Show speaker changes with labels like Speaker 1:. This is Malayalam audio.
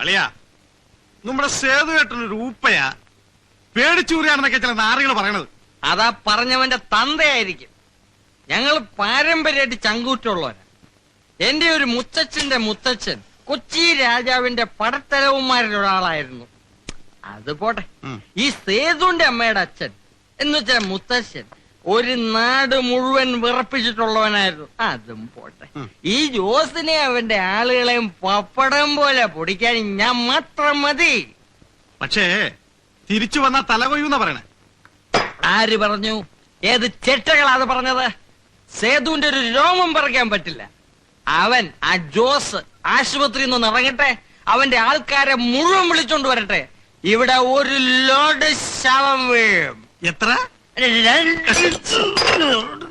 Speaker 1: അളിയാ, നമ്മുടെ സേതുവേട്ടനൊരു ഊപ്പയാ, പേടിച്ചൂറിയാണെന്നൊക്കെ ചില നാറികൾ പറയണത്.
Speaker 2: അതാ പറഞ്ഞവന്റെ തന്തയായിരിക്കും. ഞങ്ങൾ പാരമ്പര്യമായിട്ട് ചങ്കൂറ്റുള്ളവരാ. എന്റെ ഒരു മുത്തച്ഛന്റെ മുത്തച്ഛൻ കൊച്ചി രാജാവിന്റെ പടത്തലവന്മാരിൽ ഒരാളായിരുന്നു. അത് പോട്ടെ, ഈ സേതുന്റെ അമ്മയുടെ അച്ഛൻ എന്ന് വെച്ചാൽ മുത്തച്ഛൻ ഒരു നാട് മുഴുവൻ വിറപ്പിച്ചിട്ടുള്ളവനായിരുന്നു. അതും പോട്ടെ, ഈ ജോസിനെ അവന്റെ ആളുകളെയും പപ്പടം പോലെ പൊടിക്കാൻ ഞാൻ മാത്രം മതി.
Speaker 1: പക്ഷേ തിരിച്ചു വന്ന തലകൊയ്യൂന്ന പറയണേ.
Speaker 2: ആര് പറഞ്ഞു? ഏത് ചെറ്റകളാണ് പറഞ്ഞത്? സേതുവിന്റെ ഒരു രോമം പറിക്കാൻ പറ്റില്ല. അവൻ ആ ജോസ് ആശുപത്രിയിൽ നിന്ന് ഇറങ്ങട്ടെ, അവന്റെ ആൾക്കാരെ മുഴുവൻ വിളിച്ചോണ്ട് വരട്ടെ. ഇവിടെ ഒരു ലോഡ് ശവം വീഴും.
Speaker 1: എത്ര?
Speaker 2: 2